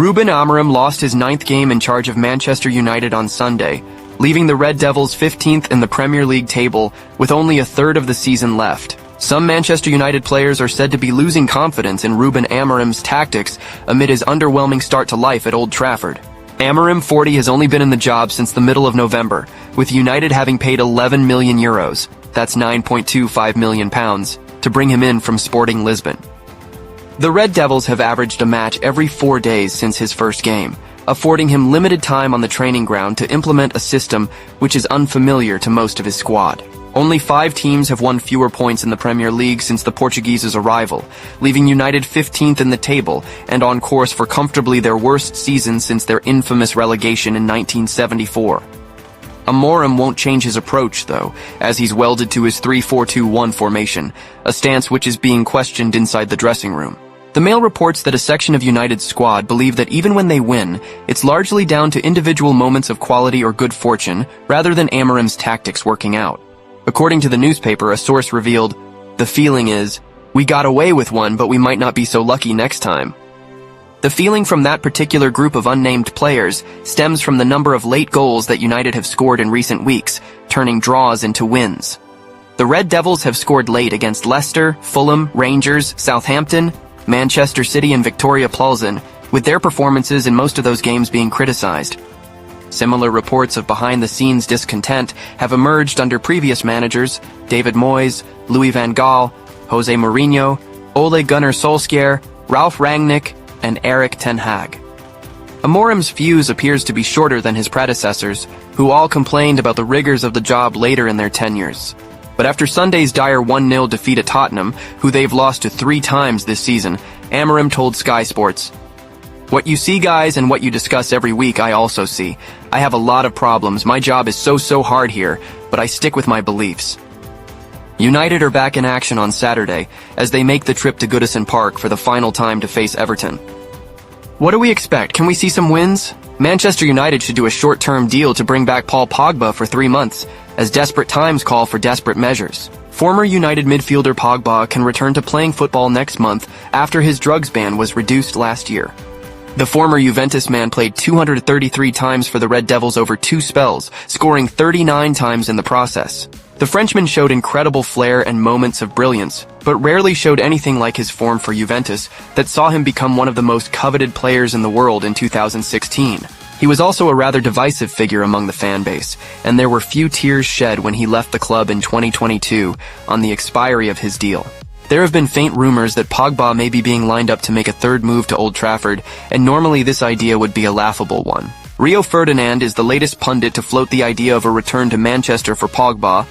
Ruben Amorim lost his 9th game in charge of Manchester United on Sunday, leaving the Red Devils 15th in the Premier League table with only a third of the season left. Some Manchester United players are said to be losing confidence in Ruben Amorim's tactics amid his underwhelming start to life at Old Trafford. Amorim, 40, has only been in the job since the middle of November, with United having paid €11 million, that's £9.25 million, to bring him in from Sporting Lisbon. The Red Devils have averaged a match every 4 days since his first game, affording him limited time on the training ground to implement a system which is unfamiliar to most of his squad. Only 5 teams have won fewer points in the Premier League since the Portuguese's arrival, leaving United 15th in the table and on course for comfortably their worst season since their infamous relegation in 1974. Amorim won't change his approach, though, as he's welded to his 3-4-2-1 formation, a stance which is being questioned inside the dressing room. The Mail reports that a section of United's squad believe that even when they win, it's largely down to individual moments of quality or good fortune, rather than Amorim's tactics working out. According to the newspaper, a source revealed, "The feeling is, we got away with one, but we might not be so lucky next time." The feeling from that particular group of unnamed players stems from the number of late goals that United have scored in recent weeks, turning draws into wins. The Red Devils have scored late against Leicester, Fulham, Rangers, Southampton, Manchester City and Victoria Plzen, with their performances in most of those games being criticized. Similar reports of behind-the-scenes discontent have emerged under previous managers, David Moyes, Louis van Gaal, Jose Mourinho, Ole Gunnar Solskjaer, Ralf Rangnick, and Erik ten Hag. Amorim's fuse appears to be shorter than his predecessors, who all complained about the rigors of the job later in their tenures. But after Sunday's dire 1-0 defeat at Tottenham, who they've lost to 3 times this season, Amorim told Sky Sports, "What you see, guys, and what you discuss every week, I also see. I have a lot of problems. My job is so hard here, but I stick with my beliefs." United are back in action on Saturday, as they make the trip to Goodison Park for the final time to face Everton. What do we expect? Can we see some wins? Manchester United should do a short-term deal to bring back Paul Pogba for 3 months, as desperate times call for desperate measures. Former United midfielder Pogba can return to playing football next month after his drugs ban was reduced last year. The former Juventus man played 233 times for the Red Devils over 2 spells, scoring 39 times in the process. The Frenchman showed incredible flair and moments of brilliance, but rarely showed anything like his form for Juventus that saw him become one of the most coveted players in the world in 2016. He was also a rather divisive figure among the fan base, and there were few tears shed when he left the club in 2022 on the expiry of his deal. There have been faint rumors that Pogba may be being lined up to make a 3rd move to Old Trafford, and normally this idea would be a laughable one. Rio Ferdinand is the latest pundit to float the idea of a return to Manchester for Pogba,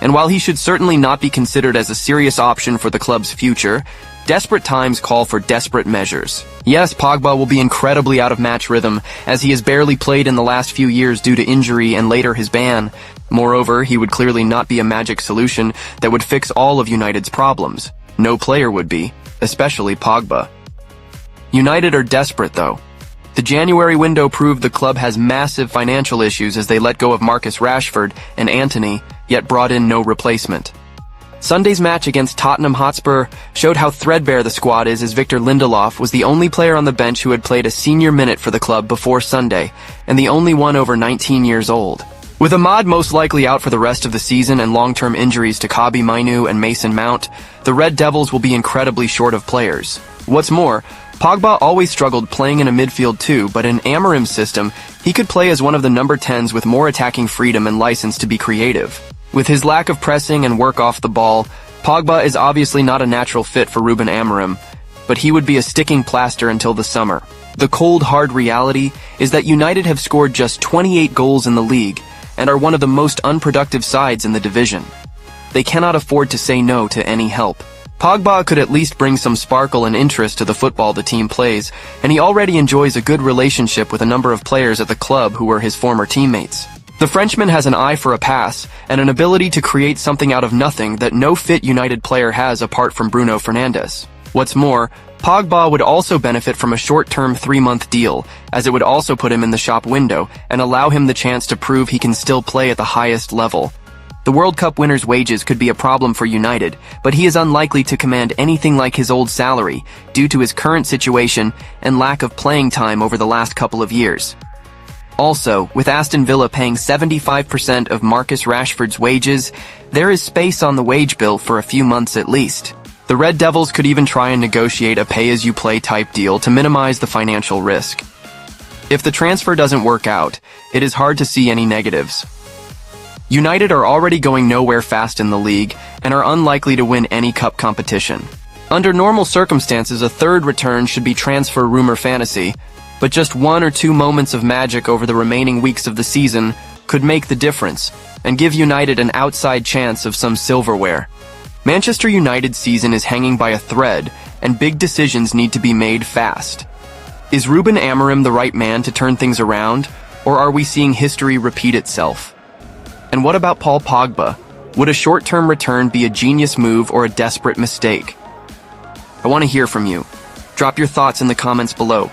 and while he should certainly not be considered as a serious option for the club's future, desperate times call for desperate measures. Yes, Pogba will be incredibly out of match rhythm, as he has barely played in the last few years due to injury and later his ban. Moreover, he would clearly not be a magic solution that would fix all of United's problems. No player would be, especially Pogba. United are desperate, though. The January window proved the club has massive financial issues as they let go of Marcus Rashford and Antony, yet brought in no replacement. Sunday's match against Tottenham Hotspur showed how threadbare the squad is, as Victor Lindelof was the only player on the bench who had played a senior minute for the club before Sunday, and the only one over 19 years old. With Ahmad most likely out for the rest of the season and long-term injuries to Kobbie Mainoo and Mason Mount, the Red Devils will be incredibly short of players. What's more, Pogba always struggled playing in a midfield too, but in Amorim's system, he could play as one of the number 10s with more attacking freedom and license to be creative. With his lack of pressing and work off the ball, Pogba is obviously not a natural fit for Ruben Amorim, but he would be a sticking plaster until the summer. The cold, hard reality is that United have scored just 28 goals in the league and are one of the most unproductive sides in the division. They cannot afford to say no to any help. Pogba could at least bring some sparkle and interest to the football the team plays, and he already enjoys a good relationship with a number of players at the club who were his former teammates. The Frenchman has an eye for a pass and an ability to create something out of nothing that no fit United player has apart from Bruno Fernandes. What's more, Pogba would also benefit from a short-term 3-month deal, as it would also put him in the shop window and allow him the chance to prove he can still play at the highest level. The World Cup winner's wages could be a problem for United, but he is unlikely to command anything like his old salary due to his current situation and lack of playing time over the last couple of years. Also, with Aston Villa paying 75% of Marcus Rashford's wages, there is space on the wage bill for a few months at least. The Red Devils could even try and negotiate a pay-as-you-play type deal to minimize the financial risk. If the transfer doesn't work out, it is hard to see any negatives. United are already going nowhere fast in the league and are unlikely to win any cup competition. Under normal circumstances, a third return should be transfer rumor fantasy, but just 1 or 2 moments of magic over the remaining weeks of the season could make the difference and give United an outside chance of some silverware. Manchester United's season is hanging by a thread, and big decisions need to be made fast. Is Ruben Amorim the right man to turn things around, or are we seeing history repeat itself? And what about Paul Pogba? Would a short-term return be a genius move or a desperate mistake? I want to hear from you. Drop your thoughts in the comments below.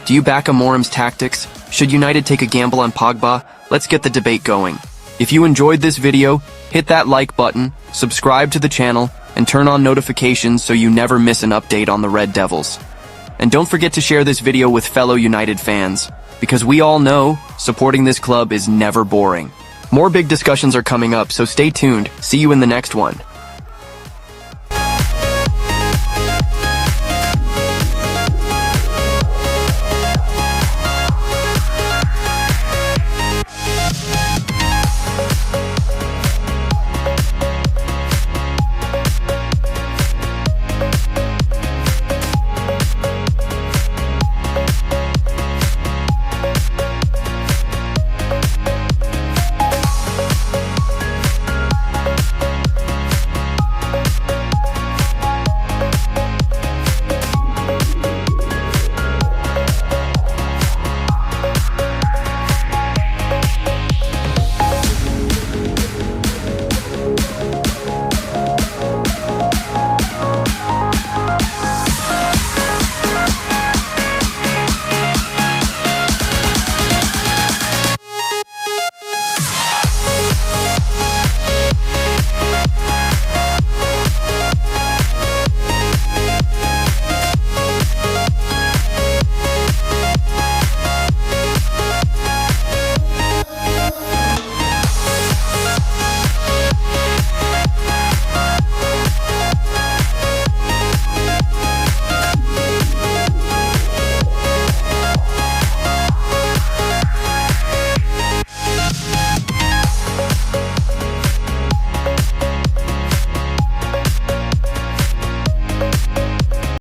Do you back Amorim's tactics? Should United take a gamble on Pogba? Let's get the debate going. If you enjoyed this video, hit that like button, subscribe to the channel, and turn on notifications so you never miss an update on the Red Devils. And don't forget to share this video with fellow United fans, because we all know supporting this club is never boring. More big discussions are coming up, so stay tuned. See you in the next one.